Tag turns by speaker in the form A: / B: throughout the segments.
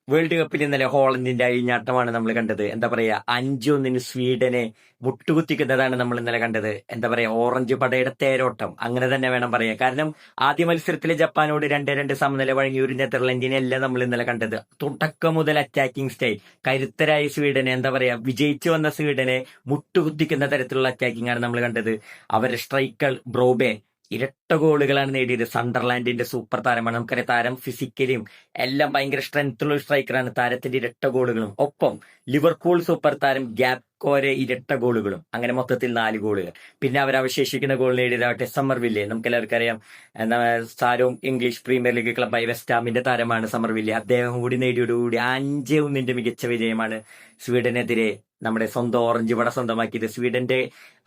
A: World കപ്പിൽ ഇന്നലെ ഹോളണ്ടിന്റെ അഴിഞ്ഞാട്ടമാണ് നമ്മൾ കണ്ടത്. എന്താ പറയാ, 5-1 സ്വീഡനെ മുട്ടുകുത്തിക്കുന്നതാണ് നമ്മൾ ഇന്നലെ കണ്ടത്. എന്താ പറയാ, ഓറഞ്ച് പടയുടെ തേരോട്ടം അങ്ങനെ തന്നെ വേണം പറയാൻ. കാരണം ആദ്യ മത്സരത്തിൽ ജപ്പാനോട് 2-2 സമനില വഴങ്ങിയ ഒരു നെതർലൻഡിനെ നമ്മൾ ഇന്നലെ കണ്ടത്. തുടക്കം മുതൽ അറ്റാക്കിംഗ് സ്റ്റൈൽ, കരുത്തരായ സ്വീഡനെ, എന്താ പറയാ, വിജയിച്ചു വന്ന സ്വീഡനെ മുട്ടുകുത്തിക്കുന്ന തരത്തിലുള്ള അറ്റാക്കിംഗ് ആണ് നമ്മൾ കണ്ടത്. അവരുടെ സ്ട്രൈക്കർ ബ്രോബെ ഇരട്ട ഗോളുകളാണ് നേടിയത്. സണ്ടർലാൻഡിന്റെ സൂപ്പർ താരമാണ്. നമുക്കറിയാം, താരം ഫിസിക്കലിയും എല്ലാം ഭയങ്കര സ്ട്രെങ്ത് ഉള്ള ഒരു സ്ട്രൈക്കറാണ്. താരത്തിന്റെ ഇരട്ട ഗോളുകളും ഒപ്പം ലിവർപൂൾ സൂപ്പർ താരം ഗ്യാപ് കോരെ ഇരട്ട ഗോളുകളും, അങ്ങനെ മൊത്തത്തിൽ 4 ഗോളുകൾ. പിന്നെ അവർ അവശേഷിക്കുന്ന ഗോൾ നേടിയതാവട്ടെ സമ്മർവില്ലെ. നമുക്ക് എല്ലാവർക്കും അറിയാം, എന്താ, താരവും ഇംഗ്ലീഷ് പ്രീമിയർ ലീഗ് ക്ലബായ വെസ്റ്റാമിന്റെ താരമാണ് സമ്മർവില്ലെ. അദ്ദേഹം കൂടി നേടിയോടുകൂടി 5-1 മികച്ച വിജയമാണ് സ്വീഡനെതിരെ നമ്മുടെ സ്വന്തം ഓറഞ്ച് പട സ്വന്തമാക്കിയത്. സ്വീഡന്റെ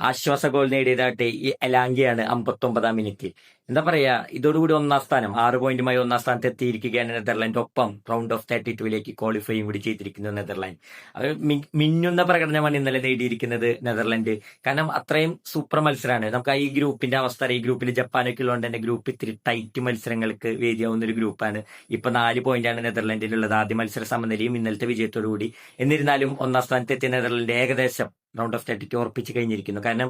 A: ആശ്വാസ ഗോൾ നേടിയതാട്ടെ ഈ എലാങ്കിയാണ് 59-ാം മിനിറ്റ്. എന്താ പറയാ, ഇതോടുകൂടി 1-ാം സ്ഥാനം 6 പോയിന്റുമായി 1-ാം സ്ഥാനത്ത് എത്തിയിരിക്കുകയാണ് നെതർലാൻഡ്. ഒപ്പം റൗണ്ട് ഓഫ് 32ലേക്ക് ക്വാളിഫൈയും കൂടി ചെയ്തിരിക്കുന്നു നെതർലാൻഡ്. അത് മിന്നുന്ന പ്രകടനമാണ് ഇന്നലെ നേടിയിരിക്കുന്നത് നെതർലാൻഡ്. കാരണം അത്രയും സൂപ്പർ മത്സരമാണ്. നമുക്ക് ഈ ഗ്രൂപ്പിന്റെ അവസ്ഥ, ഈ ഗ്രൂപ്പിൽ ജപ്പാനൊക്കെ ഉള്ളതുകൊണ്ട് തന്നെ ഗ്രൂപ്പ് ഇത്തിരി ടൈറ്റ് മത്സരങ്ങൾക്ക് വേദിയാവുന്ന ഒരു ഗ്രൂപ്പാണ്. ഇപ്പൊ 4 പോയിന്റാണ് നെതർലാൻഡിലുള്ളത്. ആദ്യ മത്സര സമനിലയും ഇന്നലത്തെ വിജയത്തോടുകൂടി. എന്നിരുന്നാലും 1-ാം സ്ഥാനത്ത് എത്തിയ നെതർലാൻഡ് ഏകദേശം റൗണ്ട് ഓഫ് 32 ഉറപ്പിച്ച് കഴിഞ്ഞിരിക്കുന്നു. കാരണം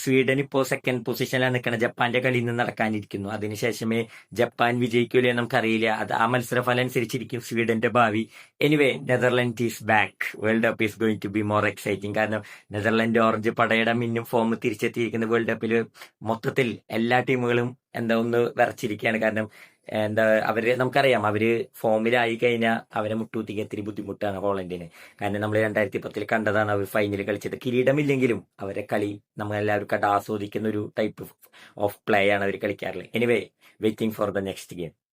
A: സ്വീഡൻ ഇപ്പോൾ സെക്കൻഡ് പൊസിഷനിലാണ് നിൽക്കുന്നത്. ജപ്പാന്റെ കളി ഇന്ന് നടക്കാനിരിക്കുന്നു. അതിനുശേഷമേ ജപ്പാൻ വിജയിക്കൂലേ നമുക്കറിയില്ല. അത് ആ മത്സരഫലം അനുസരിച്ചിരിക്കും സ്വീഡന്റെ ഭാവി. Anyway, Netherland is back. World cup is going to be more exciting. കാരണം നെതർലാൻഡ് ഓറഞ്ച് പടയുടെ മിന്നും ഫോം തിരിച്ചെത്തിയിരിക്കുന്ന വേൾഡ് കപ്പിൽ മൊത്തത്തിൽ എല്ലാ ടീമുകളും ഒന്ന് വിറച്ചിരിക്കുകയാണ്. കാരണം നമുക്കറിയാം, അവര് ഫോമിലായി കഴിഞ്ഞാൽ അവരെ മുട്ടുകുത്തിക്കാൻ ഇത്തിരി ബുദ്ധിമുട്ടാണ് ഹോളണ്ടിന്. കാരണം നമ്മൾ 2010 കണ്ടതാണ്, അവർ ഫൈനൽ കളിച്ചത്. കിരീടമില്ലെങ്കിലും അവരെ കളി നമ്മൾ എല്ലാവരും കണ്ട് ആസ്വദിക്കുന്ന ഒരു ടൈപ്പ് ഓഫ് പ്ലേ ആണ് അവർ കളിക്കാറുള്ളത്. Anyway, waiting for the next game.